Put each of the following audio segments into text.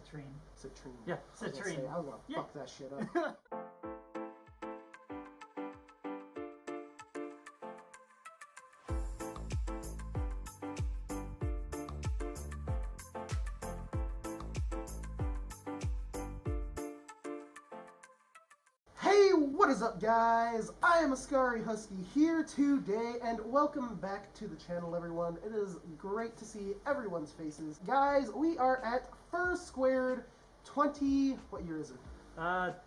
Citrine. Citrine. Yeah, Citrine. I was gonna fuck that shit up. Hey, what is up, guys? I am Husky here today, and welcome back to the channel, everyone. It is great to see everyone's faces. Guys, we are at Fursuit 20... What year is it?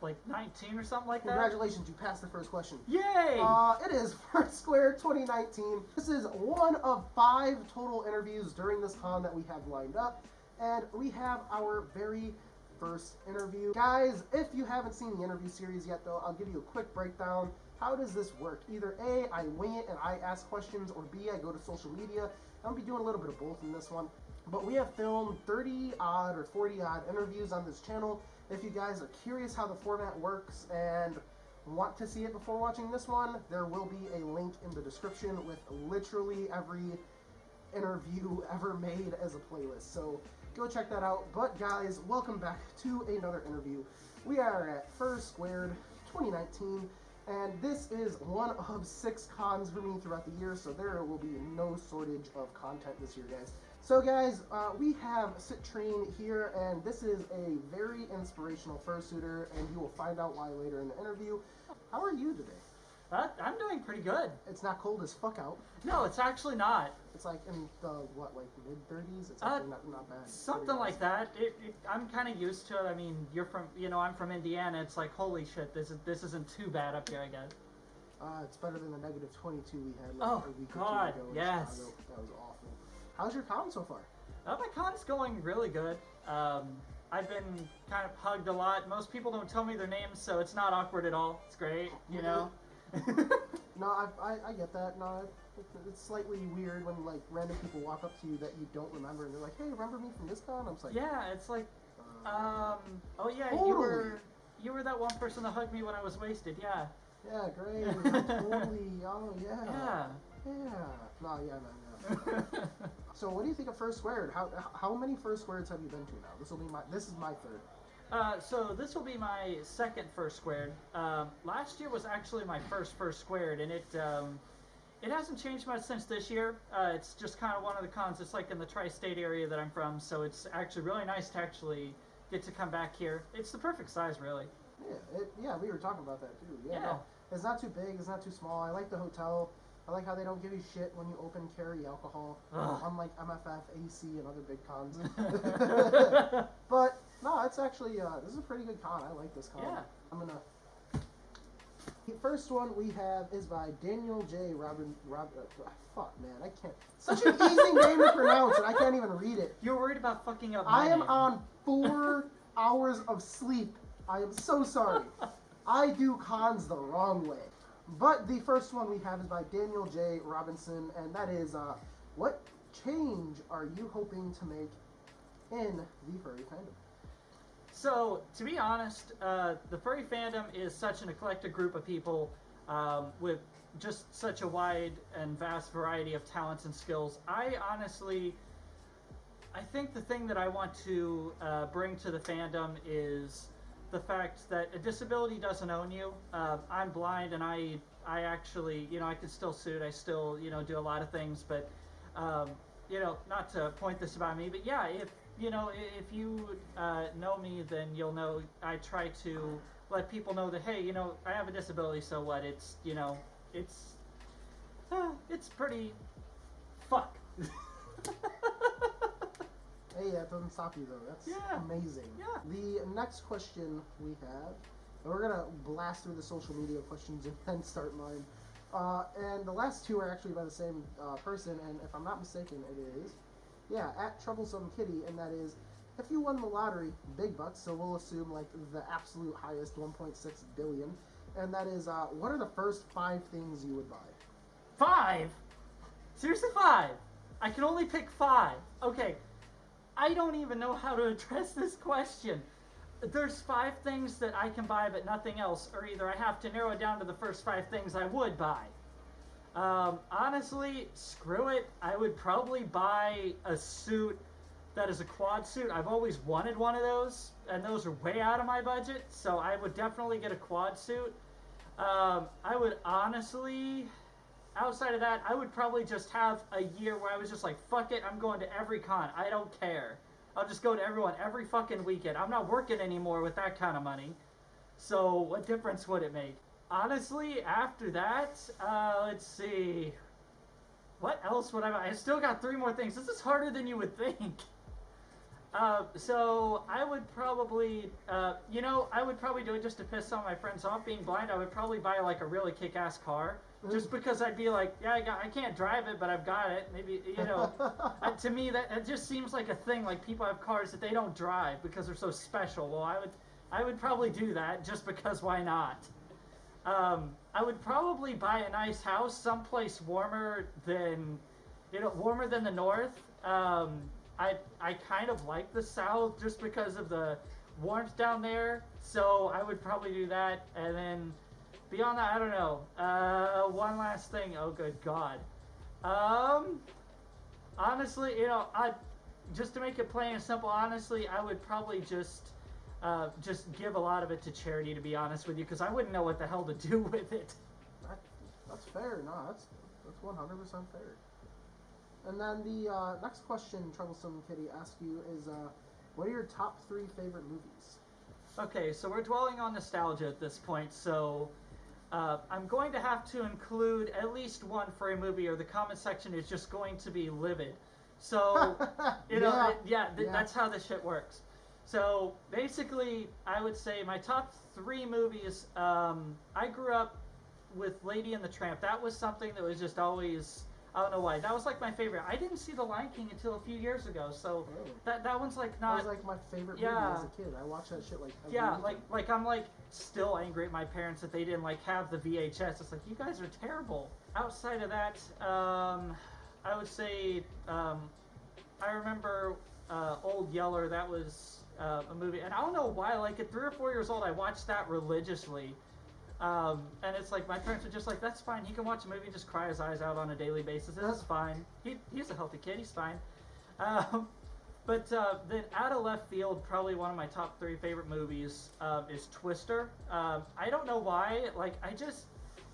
Like 19 or something like that? Congratulations, you passed the first question. Yay! It is Fursuit 2019. This is one of 5 total interviews during this con that we have lined up, and we have our very first interview. Guys, if you haven't seen the interview series yet, though, I'll give you a quick breakdown. How does this work? Either A, I wing it and I ask questions, or B, I go to social media. I'll be doing a little bit of both in this one. But we have filmed 30-odd or 40-odd interviews on this channel. If you guys are curious how the format works and want to see it before watching this one, there will be a link in the description with literally every interview ever made as a playlist. So go check that out. But guys, welcome back to another interview. We are at Fursuit 2019, and this is one of 6 cons for me throughout the year, so there will be no shortage of content this year, guys. So guys, we have Citrine here, and this is a very inspirational fursuiter, and you will find out why later in the interview. How are you today? I'm doing pretty good. It's not cold as fuck out. No, it's actually not. It's like in the, what, like mid-30s? It's actually not bad. Something like that. I'm kind of used to it. I mean, you're from, I'm from Indiana. It's like, holy shit, this isn't too bad up here, I guess. It's better than the negative 22 we had like a week God, or 2 ago in yes. Chicago. That was awful. How's your con so far? My con's going really good. I've been kind of hugged a lot. Most people don't tell me their names, so it's not awkward at all. It's great, you know? No, I get that. No, it's slightly weird when like random people walk up to you that you don't remember, and they're like, "Hey, remember me from this con?" I'm just like, yeah, it's like, oh yeah, totally. you were that one person that hugged me when I was wasted. Yeah. Yeah, great. Totally. Oh yeah. Yeah. Yeah. No, yeah, man. Yeah. So, what do you think of Fursuit? How many Fursuits have you been to now? This is my third. So this will be my second Fursuit. Last year was actually my first Fursuit, and it hasn't changed much since this year. It's just kind of one of the cons. It's like in the tri-state area that I'm from, so it's actually really nice to actually get to come back here. It's the perfect size, really. Yeah, we were talking about that too. Yeah. Yeah. It's not too big, it's not too small. I like the hotel. I like how they don't give you shit when you open carry alcohol, unlike MFF, AC, and other big cons. But no, it's actually this is a pretty good con. I like this con. Yeah. I'm gonna. The first one we have is by Daniel J. Fuck, man, I can't. Such an easy name to pronounce, and I can't even read it. You're worried about fucking up I am name. on 4 hours of sleep. I am so sorry. I do cons the wrong way. But the first one we have is by Daniel J. Robinson, and that is, what change are you hoping to make in the furry fandom? So, to be honest, the furry fandom is such an eclectic group of people with just such a wide and vast variety of talents and skills. I think the thing that I want to bring to the fandom is the fact that a disability doesn't own you. I'm blind, and I actually, I can still suit. I still, do a lot of things, but, not to point this about me, but yeah, if you know me, then you'll know I try to let people know that, hey, I have a disability, so what? It's, it's pretty fuck. Hey, that doesn't stop you, though. That's amazing. Yeah. The next question we have, and we're going to blast through the social media questions and then start mine. And the last 2 are actually by the same person, and if I'm not mistaken, it is, at Troublesome Kitty, and that is, if you won the lottery, big bucks, so we'll assume, like, the absolute highest, 1.6 billion, and that is, what are the first 5 things you would buy? 5? Seriously, 5? I can only pick 5. Okay. I don't even know how to address this question. There's 5 things that I can buy but nothing else, or either I have to narrow it down to the first 5 things I would buy. Honestly, screw it. I would probably buy a suit that is a quad suit. I've always wanted one of those, and those are way out of my budget, so I would definitely get a quad suit. I would honestly, outside of that, I would probably just have a year where I was just like, fuck it, I'm going to every con. I don't care. I'll just go to everyone every fucking weekend. I'm not working anymore with that kind of money. So what difference would it make? Honestly, after that, let's see. What else would I still got 3 more things. This is harder than you would think. So I would probably, I would probably do it just to piss some of my friends off. Being blind, I would probably buy like a really kick-ass car. Just because I'd be like, yeah, I can't drive it, but I've got it. Maybe, to me, that it just seems like a thing. Like, people have cars that they don't drive because they're so special. Well, I would probably do that just because why not? I would probably buy a nice house someplace warmer than the north. I kind of like the south just because of the warmth down there. So I would probably do that, and then beyond that, I don't know. One last thing. Oh, good God. Honestly, just to make it plain and simple, honestly, I would probably just give a lot of it to charity, to be honest with you, because I wouldn't know what the hell to do with it. That's fair. No, that's 100% fair. And then the next question Troublesome Kitty asked you is, what are your top 3 favorite movies? Okay, so we're dwelling on nostalgia at this point, so I'm going to have to include at least one for a movie, or the comment section is just going to be livid. So, that's how this shit works. So, basically, I would say my top 3 movies, I grew up with Lady and the Tramp. That was something that was just always, I don't know why, that was like my favorite. I didn't see The Lion King until a few years ago, so that one's like not... That was like my favorite movie as a kid. I watched that shit like every weekend. like I'm like still angry at my parents that they didn't like have the VHS. It's like, you guys are terrible. Outside of that, I would say, I remember Old Yeller. That was a movie, and I don't know why, like at 3 or 4 years old, I watched that religiously. And it's like, my parents were just like, that's fine, he can watch a movie and just cry his eyes out on a daily basis, that's fine. He's a healthy kid, he's fine. But then out of left field, probably one of my top 3 favorite movies is Twister. I don't know why, like,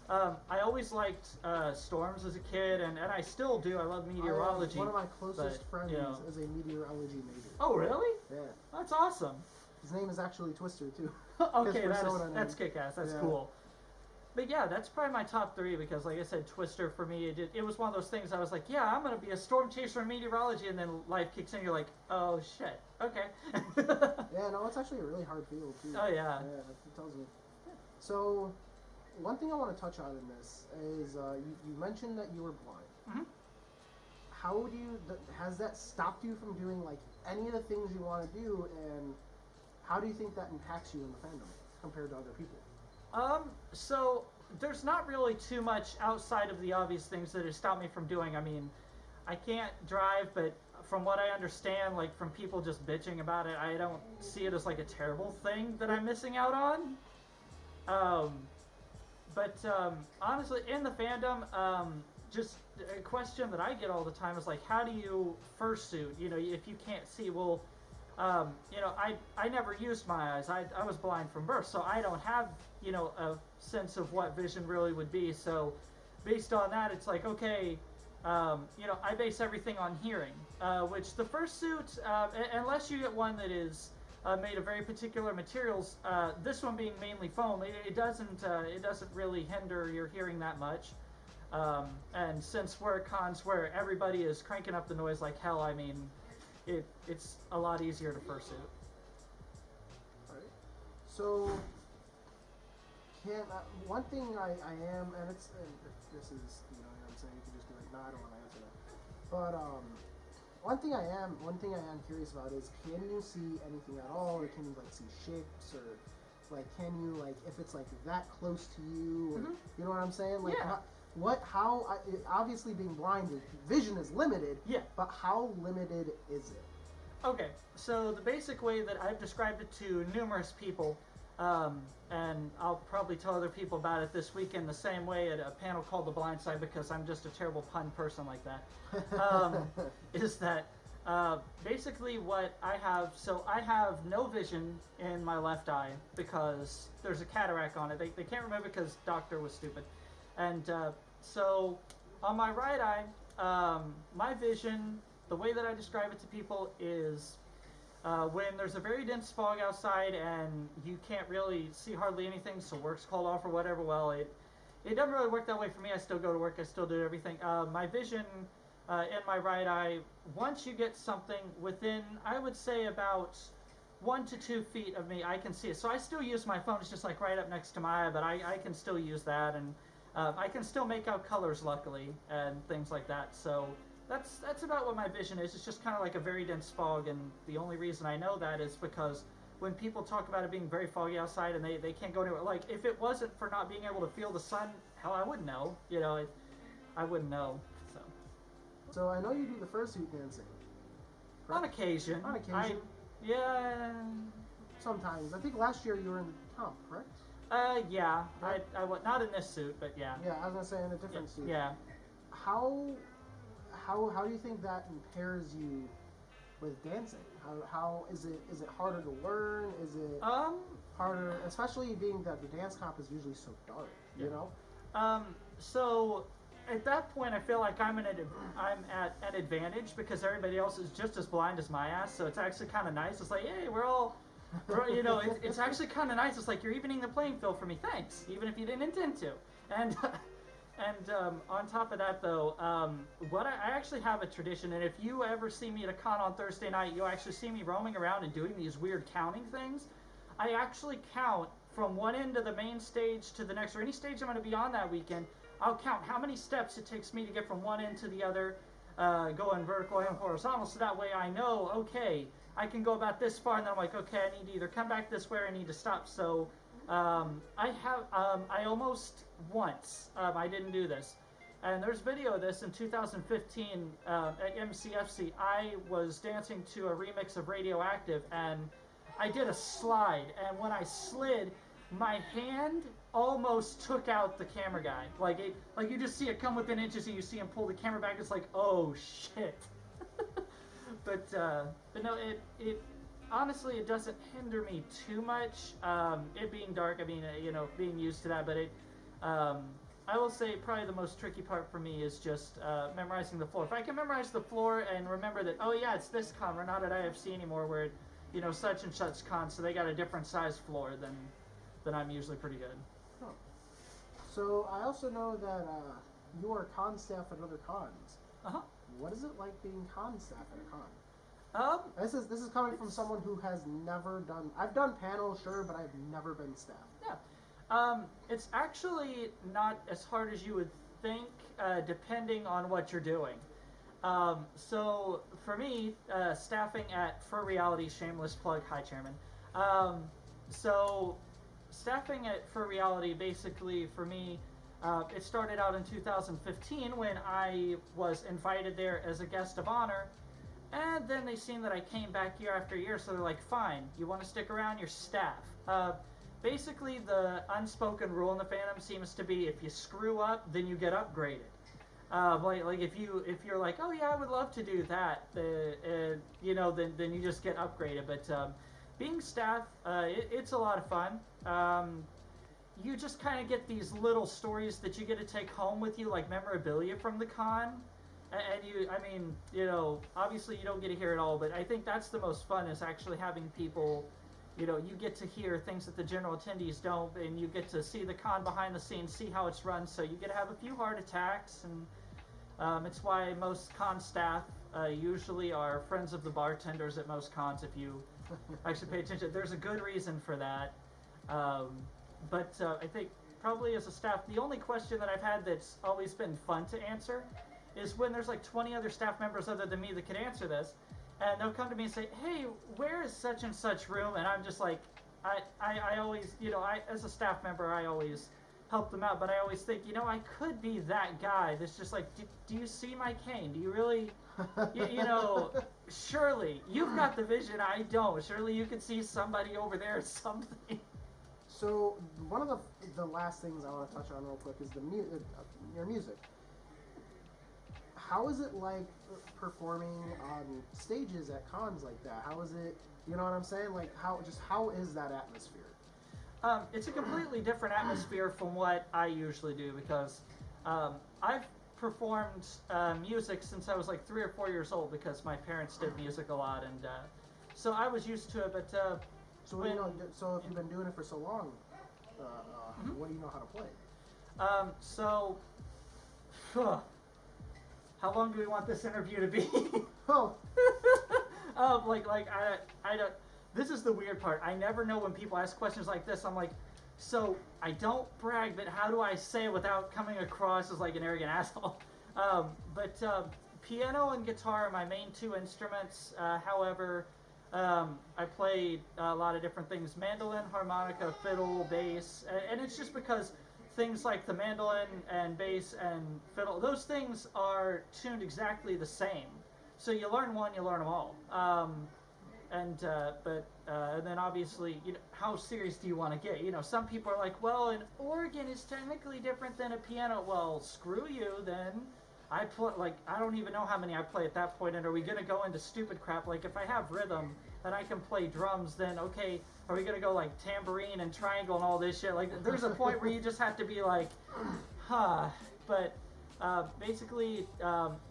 I always liked storms as a kid, and I still do. I love meteorology. One of my closest friends is a meteorology major. Oh, really? Yeah. That's awesome. His name is actually Twister, too. Okay, that's kick-ass. That's cool. But yeah, that's probably my top 3, because like I said, Twister for me, it was one of those things I was like, yeah, I'm going to be a storm chaser in meteorology, and then life kicks in, you're like, oh shit, okay. Yeah, no, it's actually a really hard field too. Oh yeah. Yeah, it tells me. So, one thing I want to touch on in this is, you mentioned that you were blind. Mm-hmm. How do you, has that stopped you from doing like any of the things you want to do, and how do you think that impacts you in the fandom compared to other people? So there's not really too much outside of the obvious things that have stopped me from doing. I mean, I can't drive, but from what I understand, like from people just bitching about it, I don't see it as like a terrible thing that I'm missing out on. But honestly, in the fandom, just a question that I get all the time is like, how do you fursuit? If you can't see, well, I never used my eyes. I was blind from birth, so I don't have, a sense of what vision really would be. So based on that, it's like, okay, I base everything on hearing, which the fursuit, unless you get one that is made of very particular materials, this one being mainly foam, it doesn't really hinder your hearing that much. And since we're at cons where everybody is cranking up the noise like hell, I mean, it's a lot easier to fursuit. Alright. So, one thing I am, and if this is, what I'm saying, you can just be like, no, I don't want to answer that. But, one thing I am curious about is, can you see anything at all, or can you, like, see shapes, or, like, can you, like, if it's, like, that close to you, or, you know what I'm saying? Like, yeah. Obviously being blind, vision is limited, yeah. But how limited is it? Okay, so the basic way that I've described it to numerous people, and I'll probably tell other people about it this weekend the same way at a panel called The Blind Side, because I'm just a terrible pun person like that, is that Basically what I have, so I have no vision in my left eye because there's a cataract on it. They can't remove it because doctor was stupid. And so on my right eye, my vision, the way that I describe it to people is when there's a very dense fog outside and you can't really see hardly anything, so work's called off or whatever, well, it doesn't really work that way for me. I still go to work, I still do everything. My vision in my right eye, once you get something within, I would say about 1 to 2 feet of me, I can see it. So I still use my phone. It's just like right up next to my eye, but I can still use that, and I can still make out colors, luckily, and things like that. So that's about what my vision is. It's just kind of like a very dense fog, and the only reason I know that is because when people talk about it being very foggy outside and they can't go anywhere, like if it wasn't for not being able to feel the sun, hell, I wouldn't know. You know, I wouldn't know. So I know you do the fursuit dancing. Correct? On occasion. On occasion. Yeah. Sometimes. I think last year you were in the comp, correct? Yeah. Right. I was not in this suit, but yeah. Yeah, I was gonna say in a different suit. Yeah. How do you think that impairs you with dancing? How is it harder to learn? Is it harder, especially being that the dance comp is usually so dark, you know? So at that point, I feel like I'm at an advantage because everybody else is just as blind as my ass. So it's actually kind of nice. It's like, hey, you know, it's actually kind of nice. It's like you're evening the playing field for me. Thanks, even if you didn't intend to. And on top of that, though, I actually have a tradition. And if you ever see me at a con on Thursday night, you'll actually see me roaming around and doing these weird counting things. I actually count from one end of the main stage to the next, or any stage I'm going to be on that weekend. I'll count how many steps it takes me to get from one end to the other, going vertical and horizontal, so that way I know, okay, I can go about this far, and then I'm like, okay, I need to either come back this way or I need to stop. So I almost once, I didn't do this, and there's video of this in 2015 at MCFC. I was dancing to a remix of Radioactive, and I did a slide, and when I slid, my hand almost took out the camera guy. Like you just see it come within inches, and you see him pull the camera back. It's like, oh shit. but no, it honestly, it doesn't hinder me too much. It being dark, I mean, you know, being used to that. But I will say probably the most tricky part for me is just memorizing the floor. If I can memorize the floor and remember that, oh yeah, it's this con. We're not at IFC anymore. We're, you know, such and such con, so they got a different size floor, then I'm usually pretty good. Huh. So I also know that you are con staff at other cons. Uh-huh. What is it like being con staff at a con? This is coming from someone who has never done. I've done panels, sure, but I've never been staff. Yeah. It's actually not as hard as you would think, depending on what you're doing. So for me, staffing at For Reality, shameless plug, hi chairman. So staffing at For Reality, basically for me, it started out in 2015 when I was invited there as a guest of honor, and then they seen that I came back year after year, so they're like, fine, you want to stick around, you're staff. Basically, the unspoken rule in the fandom seems to be if you screw up, then you get upgraded. Like if you're like, oh yeah, I would love to do that, you know, then you just get upgraded. But being staff, it's a lot of fun. You just kind of get these little stories that you get to take home with you, like memorabilia from the con. And I mean, you know, obviously you don't get to hear it all, but I think that's the most fun, is actually having people, you know, you get to hear things that the general attendees don't, and you get to see the con behind the scenes, see how it's run, so you get to have a few heart attacks, and it's why most con staff usually are friends of the bartenders at most cons, if you actually pay attention. There's a good reason for that. But I think probably as a staff, the only question that I've had that's always been fun to answer is when there's like 20 other staff members other than me that could answer this, and they'll come to me and say, hey, where is such and such room? And I'm just like, I always, you know, as a staff member, I always help them out, but I always think, you know, I could be that guy that's just like, do you see my cane? Do you really, you know, surely, you've got the vision, I don't. Surely you could see somebody over there or something. So one of the last things I want to touch on real quick is your music. how is it like performing on stages at cons like that? How is it? You know what I'm saying? Like how is that atmosphere? It's a completely different atmosphere from what I usually do because I've performed music since I was like 3 or 4 years old because my parents did music a lot, and so I was used to it. But so if you've been doing it for so long, what do you know how to play? So how long do we want this interview to be? Oh, I don't. This is the weird part. I never know when people ask questions like this. I'm like, so I don't brag, but how do I say it without coming across as like an arrogant asshole? Piano and guitar are my main 2 instruments. However, I play a lot of different things: mandolin, harmonica, fiddle, bass, and it's just because things like the mandolin and bass and fiddle, those things are tuned exactly the same. So you learn one, you learn them all. And then obviously, how serious do you want to get? Some people are like, well, an organ is technically different than a piano. Well, screw you, then. I don't even know how many I play at that point, and are we going to go into stupid crap? Like, if I have rhythm and I can play drums, then okay, are we going to go like tambourine and triangle and all this shit? Like, there's a point where you just have to be like, huh. But basically,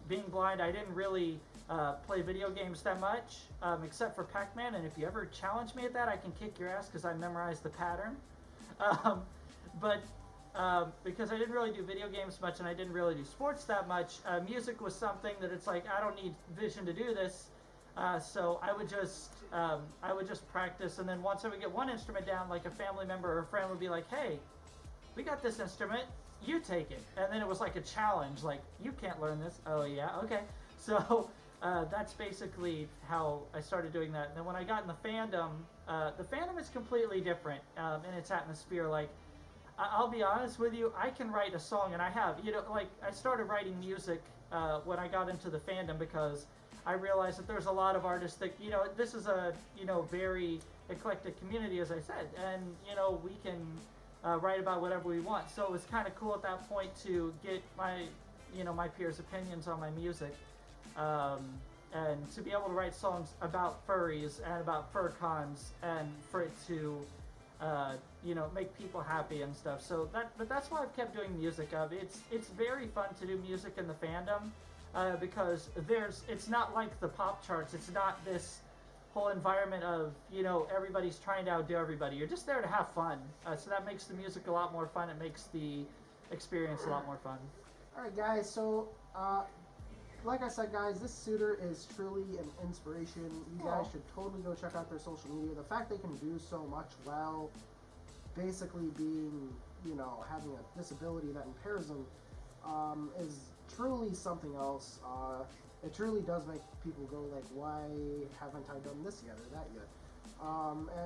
being blind, I didn't really play video games that much, except for Pac-Man, and if you ever challenge me at that, I can kick your ass because I memorized the pattern. Because I didn't really do video games much and I didn't really do sports that much, music was something that it's like, I don't need vision to do this, so I would just practice, and then once I would get one instrument down, like a family member or a friend would be like, hey, we got this instrument, you take it. And then it was like a challenge, like, you can't learn this. Oh yeah, okay. So that's basically how I started doing that. And then when I got in the fandom is completely different in its atmosphere. Like, I'll be honest with you, I can write a song, and I have. I started writing music when I got into the fandom because I realized that there's a lot of artists that, this is a, very eclectic community, as I said, and, we can write about whatever we want. So it was kind of cool at that point to get my peers' opinions on my music. And to be able to write songs about furries and about fur cons, and for it to, make people happy and stuff. So that's why I've kept doing music. It's very fun to do music in the fandom, because it's not like the pop charts. It's not this whole environment of, everybody's trying to outdo everybody. You're just there to have fun. So that makes the music a lot more fun. It makes the experience a lot more fun. Alright guys, so like I said, guys, this suitor is truly an inspiration. You guys should totally go check out their social media. The fact they can do so much while basically being, having a disability that impairs them is truly something else. It truly does make people go like, why haven't I done this yet or that yet?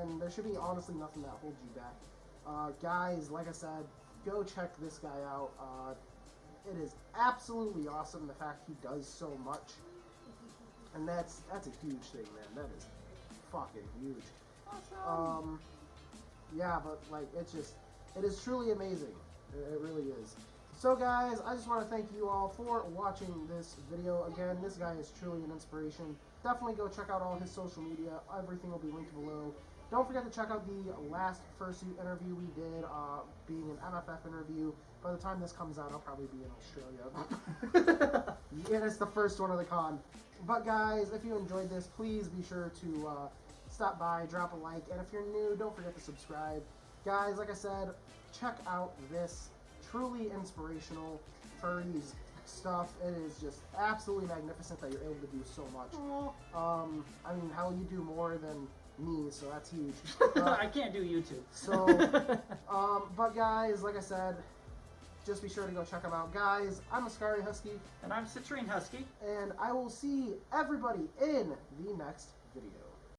And there should be honestly nothing that holds you back. Guys, like I said, go check this guy out. It is absolutely awesome, the fact he does so much, and that's a huge thing, man. That is fucking huge. Awesome. Yeah, but like it is truly amazing. It really is. So guys, I just want to thank you all for watching this video. Again, this guy is truly an inspiration. Definitely go check out all his social media. Everything will be linked below. Don't forget to check out the last Fursuit interview we did, being an MFF interview. By the time this comes out, I'll probably be in Australia. Yeah, it's the first one of the con. But guys, if you enjoyed this, please be sure to stop by, drop a like, and if you're new, don't forget to subscribe. Guys, like I said, check out this truly inspirational furries stuff. It is just absolutely magnificent that you're able to do so much. I mean, how you do more than me, so that's huge. I can't do YouTube. So, but guys, like I said, just be sure to go check them out. Guys, I'm Scary Husky. And I'm Citrine Husky. And I will see everybody in the next video.